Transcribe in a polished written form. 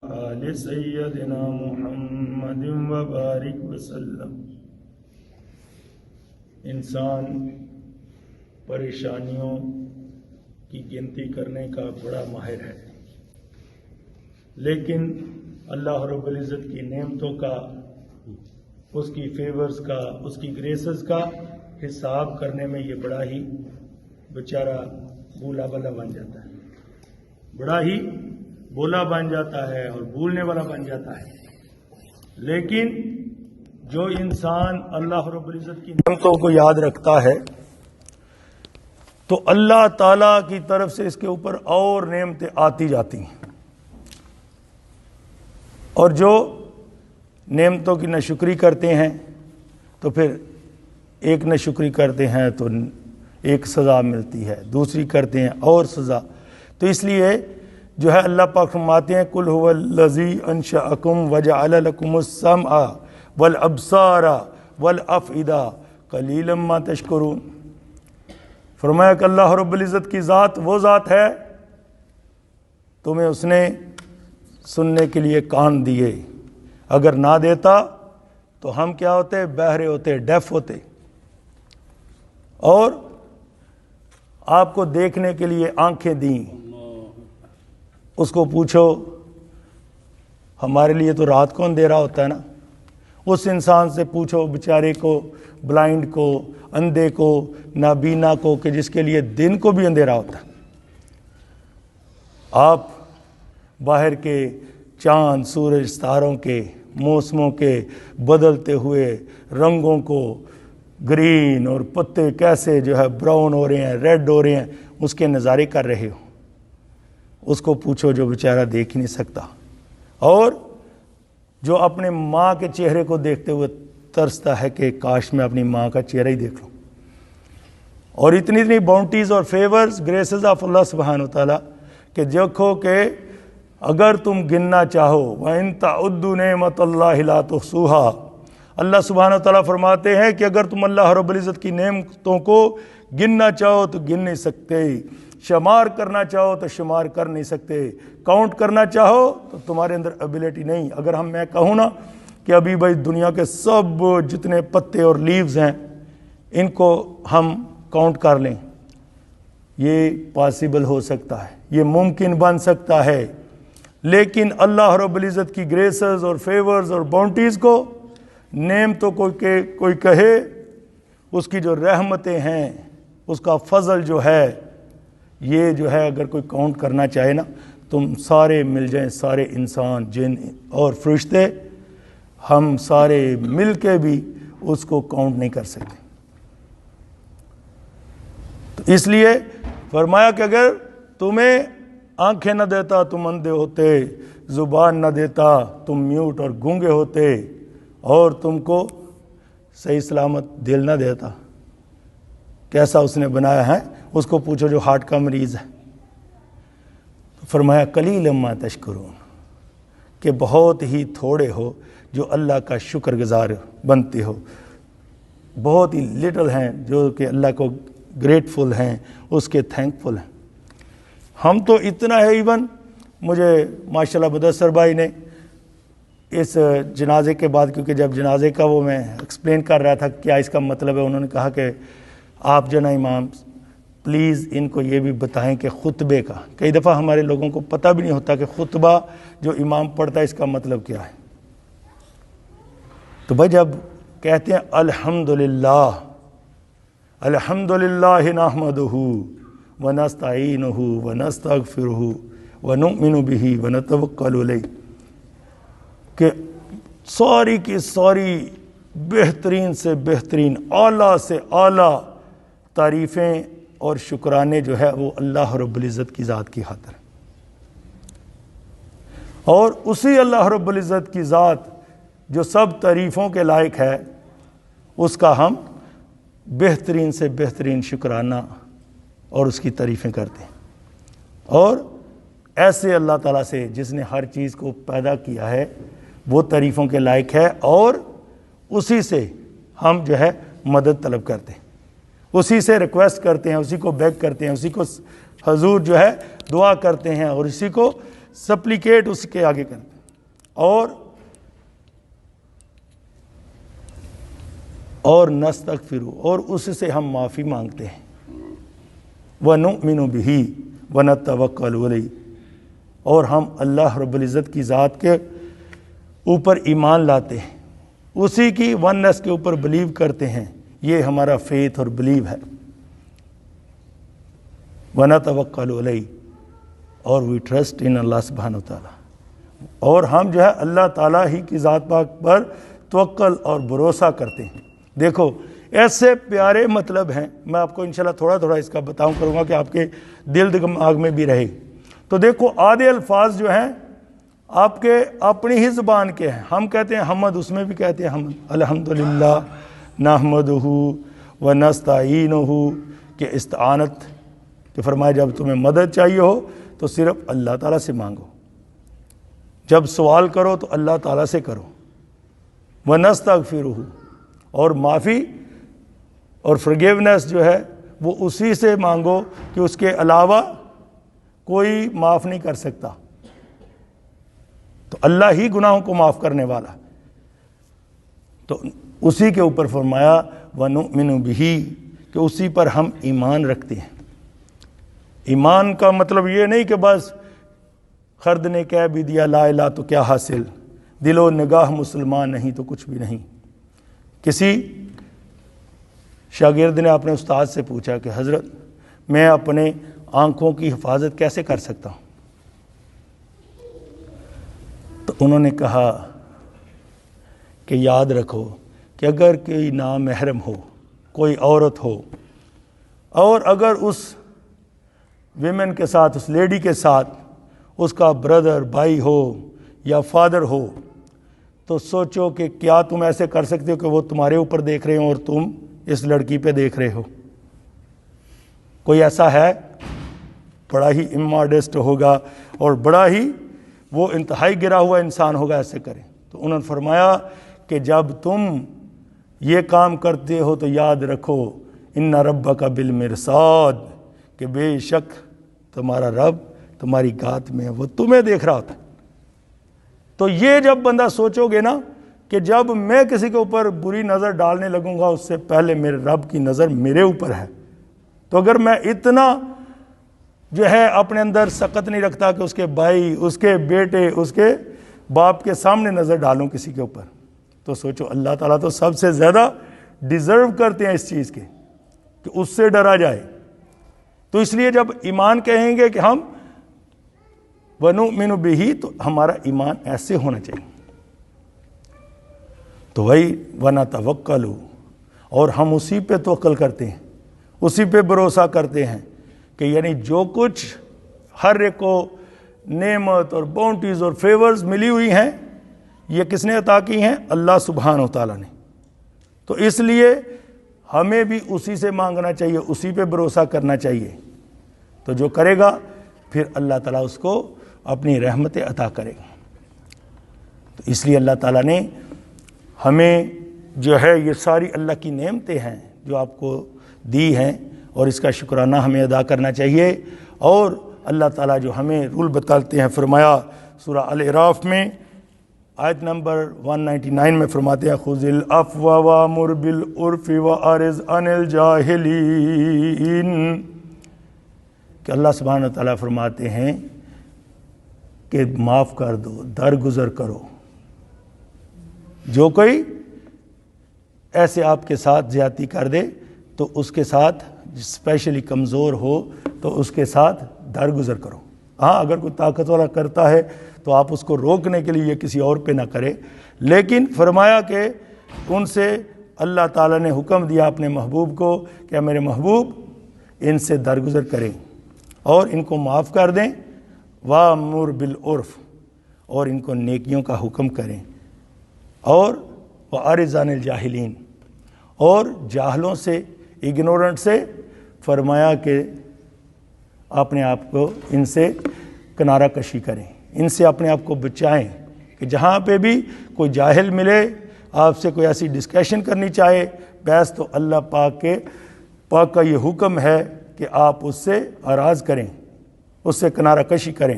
آل سیدنا محمد وبارک وسلم۔ انسان پریشانیوں کی گنتی کرنے کا بڑا ماہر ہے، لیکن اللہ رب العزت کی نعمتوں کا، اس کی فیورز کا، اس کی گریسز کا حساب کرنے میں یہ بڑا ہی بیچارہ بولا بالا بن جاتا ہے، بڑا ہی بولا بن جاتا ہے اور بھولنے والا بن جاتا ہے۔ لیکن جو انسان اللہ رب العزت کی نعمتوں کو یاد رکھتا ہے تو اللہ تعالیٰ کی طرف سے اس کے اوپر اور نعمتیں آتی جاتی ہیں، اور جو نعمتوں کی ناشکری کرتے ہیں تو پھر ایک ناشکری کرتے ہیں تو ایک سزا ملتی ہے، دوسری کرتے ہیں اور سزا۔ تو اس لیے جو ہے اللہ پاک فرماتے ہیں قُلْ هُوَ الَّذِي أَنشَأَكُمْ وَجَعَلَ لَكُمُ السَّمْعَ وَالْأَبْصَارَ وَالْأَفْئِدَةَ قَلِيلًا مَا تَشْكُرُونَ۔ فرمایا کہ اللہ رب العزت کی ذات وہ ذات ہے، تمہیں اس نے سننے کے لیے کان دیے، اگر نہ دیتا تو ہم کیا ہوتے؟ بہرے ہوتے، ڈیف ہوتے۔ اور آپ کو دیکھنے کے لیے آنکھیں دیں، اس کو پوچھو ہمارے لیے تو رات کو اندھیرا ہوتا ہے نا، اس انسان سے پوچھو بیچارے کو، بلائنڈ کو، اندھے کو، نابینا کو، کہ جس کے لیے دن کو بھی اندھیرا ہوتا ہے۔ آپ باہر کے چاند، سورج، ستاروں کے، موسموں کے بدلتے ہوئے رنگوں کو، گرین اور پتے کیسے جو ہے براؤن ہو رہے ہیں، ریڈ ہو رہے ہیں، اس کے نظارے کر رہے ہو، اس کو پوچھو جو بیچارہ دیکھ نہیں سکتا، اور جو اپنے ماں کے چہرے کو دیکھتے ہوئے ترستا ہے کہ کاش میں اپنی ماں کا چہرہ ہی دیکھ لوں۔ اور اتنی باؤنٹیز اور فیورز، گریسز آف اللہ سبحانہ و تعالیٰ کہ دیکھو کہ اگر تم گننا چاہو وَإِن تَعُدُّوا نِعْمَتَ اللَّهِ لَا تُحْصُوهَا، اللہ سبحانہ و تعالیٰ فرماتے ہیں کہ اگر تم اللہ رب العزت کی نعمتوں کو گننا چاہو تو گن نہیں سکتے، شمار کرنا چاہو تو شمار کر نہیں سکتے، کاؤنٹ کرنا چاہو تو تمہارے اندر ایبیلٹی نہیں۔ اگر میں کہوں نا کہ ابھی بھائی دنیا کے سب جتنے پتے اور لیوز ہیں ان کو ہم کاؤنٹ کر لیں، یہ پاسبل ہو سکتا ہے، یہ ممکن بن سکتا ہے، لیکن اللہ رب العزت کی گریسز اور فیورز اور باؤنٹیز کو، نعمتوں کو کوئی کہے، اس کی جو رحمتیں ہیں، اس کا فضل جو ہے، یہ جو ہے اگر کوئی کاؤنٹ کرنا چاہے نا، تم سارے مل جائیں، سارے انسان، جن اور فرشتے، ہم سارے مل کے بھی اس کو کاؤنٹ نہیں کر سکتے۔ تو اس لیے فرمایا کہ اگر تمہیں آنکھیں نہ دیتا تم اندھے ہوتے، زبان نہ دیتا تم میوٹ اور گونگے ہوتے، اور تم کو صحیح سلامت دل نہ دیتا، کیسا اس نے بنایا ہے؟ اس کو پوچھو جو ہارٹ کا مریض ہے۔ فرمایا قلیلا ما تشکرون، کہ بہت ہی تھوڑے ہو جو اللہ کا شکر گزار بنتے ہو، بہت ہی لٹل ہیں جو کہ اللہ کو گریٹفل ہیں، اس کے تھینکفل ہیں۔ ہم تو اتنا ہے، ایون مجھے ماشاءاللہ مدثر بھائی نے اس جنازے کے بعد، کیونکہ جب جنازے کا وہ میں ایکسپلین کر رہا تھا کیا اس کا مطلب ہے، انہوں نے کہا کہ آپ جنا امام پلیز ان کو یہ بھی بتائیں کہ خطبے کا، کئی دفعہ ہمارے لوگوں کو پتہ بھی نہیں ہوتا کہ خطبہ جو امام پڑھتا ہے اس کا مطلب کیا ہے۔ تو بھائی جب کہتے ہیں الحمدللہ، الحمدللہ نحمدہ ونستعینہ ونستغفرہ ونؤمن بہ ونتوکل علیہ، کہ ساری کی ساری بہترین سے بہترین، اعلیٰ سے اعلیٰ تعریفیں اور شکرانے جو ہے وہ اللہ رب العزت کی ذات کی خاطر، اور اسی اللہ رب العزت کی ذات جو سب تعریفوں کے لائق ہے، اس کا ہم بہترین سے بہترین شکرانہ اور اس کی تعریفیں کرتے ہیں۔ اور ایسے اللہ تعالیٰ سے جس نے ہر چیز کو پیدا کیا ہے وہ تعریفوں کے لائق ہے، اور اسی سے ہم جو ہے مدد طلب کرتے ہیں، اسی سے ریکویسٹ کرتے ہیں، اسی کو بیگ کرتے ہیں، اسی کو حضور جو ہے دعا کرتے ہیں، اور اسی کو سپلیکیٹ اس کے آگے کرتے ہیں۔ اور نستغفرو، اور اس سے ہم معافی مانگتے ہیں، وَنُؤْمِنُ بِهِ وَنَتَوَكَّلُ عَلَيْهِ، اور ہم اللہ رب العزت کی ذات کے اوپر ایمان لاتے ہیں، اسی کی ونس کے اوپر بلیو کرتے ہیں، یہ ہمارا فیتھ اور بلیو ہے۔ وَنَتَوَكَّلُ عَلَيْهِ، اور وی ٹرسٹ ان اللہ سبحانہ وتعالیٰ، اور ہم جو ہے اللہ تعالیٰ ہی کی ذات پاک پر توکل اور بھروسہ کرتے ہیں۔ دیکھو ایسے پیارے مطلب ہیں، میں آپ کو انشاءاللہ تھوڑا تھوڑا اس کا بتاؤں کروں گا کہ آپ کے دل دماغ میں بھی رہے۔ تو دیکھو آدھے الفاظ جو ہیں آپ کے اپنی ہی زبان کے ہیں، ہم کہتے ہیں حمد، اس میں بھی کہتے ہیں حمد، الحمدللہ نحمدہ ونستعینہ، کہ استعانت، کہ فرمایا جب تمہیں مدد چاہیے ہو تو صرف اللہ تعالیٰ سے مانگو، جب سوال کرو تو اللہ تعالیٰ سے کرو، ونستغفرہ، اور معافی اور فرگیونیس جو ہے وہ اسی سے مانگو کہ اس کے علاوہ کوئی معاف نہیں کر سکتا، تو اللہ ہی گناہوں کو معاف کرنے والا، تو اسی کے اوپر فرمایا وَنُؤْمِنُ بِهِ، کہ اسی پر ہم ایمان رکھتے ہیں۔ ایمان کا مطلب یہ نہیں کہ بس خرد نے کہہ بھی دیا لا الہ تو کیا حاصل، دل و نگاہ مسلمان نہیں تو کچھ بھی نہیں۔ کسی شاگرد نے اپنے استاد سے پوچھا کہ حضرت میں اپنے آنکھوں کی حفاظت کیسے کر سکتا ہوں؟ تو انہوں نے کہا کہ یاد رکھو کہ اگر کوئی نامحرم ہو، کوئی عورت ہو، اور اگر اس ویمن کے ساتھ، اس لیڈی کے ساتھ اس کا بردر، بھائی ہو یا فادر ہو، تو سوچو کہ کیا تم ایسے کر سکتے ہو کہ وہ تمہارے اوپر دیکھ رہے ہو اور تم اس لڑکی پہ دیکھ رہے ہو؟ کوئی ایسا ہے؟ بڑا ہی اماڈسٹ ہوگا اور بڑا ہی وہ انتہائی گرا ہوا انسان ہوگا ایسے کرے۔ تو انہوں نے فرمایا کہ جب تم یہ کام کرتے ہو تو یاد رکھو ان ربک بالمرصاد، کہ بے شک تمہارا رب تمہاری گات میں ہے، وہ تمہیں دیکھ رہا ہوتا ہے۔ تو یہ جب بندہ سوچو گے نا کہ جب میں کسی کے اوپر بری نظر ڈالنے لگوں گا اس سے پہلے میرے رب کی نظر میرے اوپر ہے، تو اگر میں اتنا جو ہے اپنے اندر سخت نہیں رکھتا کہ اس کے بھائی، اس کے بیٹے، اس کے باپ کے سامنے نظر ڈالوں کسی کے اوپر، تو سوچو اللہ تعالیٰ تو سب سے زیادہ ڈیزرو کرتے ہیں اس چیز کے کہ اس سے ڈرا جائے۔ تو اس لیے جب ایمان کہیں گے کہ ہم وَنُؤْمِنُ بِهِ، تو ہمارا ایمان ایسے ہونا چاہیے۔ تو وہی وَنَتَوَكَّلُ، اور ہم اسی پہ توکل کرتے ہیں، اسی پہ بھروسہ کرتے ہیں کہ یعنی جو کچھ ہر ایک کو نعمت اور باؤنٹیز اور فیورز ملی ہوئی ہیں یہ کس نے عطا کی ہیں؟ اللہ سبحانہ و تعالیٰ نے۔ تو اس لیے ہمیں بھی اسی سے مانگنا چاہیے، اسی پہ بھروسہ کرنا چاہیے، تو جو کرے گا پھر اللہ تعالیٰ اس کو اپنی رحمت عطا کرے گا۔ تو اس لیے اللہ تعالیٰ نے ہمیں جو ہے یہ ساری اللہ کی نعمتیں ہیں جو آپ کو دی ہیں، اور اس کا شکرانہ ہمیں ادا کرنا چاہیے۔ اور اللہ تعالیٰ جو ہمیں رول بتاتے ہیں، فرمایا سورہ الاعراف میں آیت نمبر 199 میں فرماتے ہیں خُذِ الْعَفْوَ وَأْمُرْ بِالْعُرْفِ وَأَعْرِضْ عَنِ الْجَاهِلِينَ، کہ اللہ سبحانہ وتعالیٰ فرماتے ہیں کہ معاف کر دو، درگزر کرو، جو کوئی ایسے آپ کے ساتھ زیادتی کر دے تو اس کے ساتھ، اسپیشلی کمزور ہو تو اس کے ساتھ درگزر کرو۔ ہاں اگر کوئی طاقت والا کرتا ہے تو آپ اس کو روکنے کے لیے کسی اور پہ نہ کرے، لیکن فرمایا کہ ان سے اللہ تعالیٰ نے حکم دیا اپنے محبوب کو کہ میرے محبوب ان سے درگزر کریں اور ان کو معاف کر دیں، وَأْمُرْ بِالْعُرْفِ، اور ان کو نیکیوں کا حکم کریں، اور وَأَعْرِضْ عَنِ الْجَاهِلِينَ، اور جاہلوں سے، اگنورنٹ سے فرمایا کہ اپنے آپ کو ان سے کنارہ کشی کریں، ان سے اپنے آپ کو بچائیں، کہ جہاں پہ بھی کوئی جاہل ملے آپ سے کوئی ایسی ڈسکشن کرنی چاہے بحث، تو اللہ پاک کا یہ حکم ہے کہ آپ اس سے اعراض کریں، اس سے کنارہ کشی کریں۔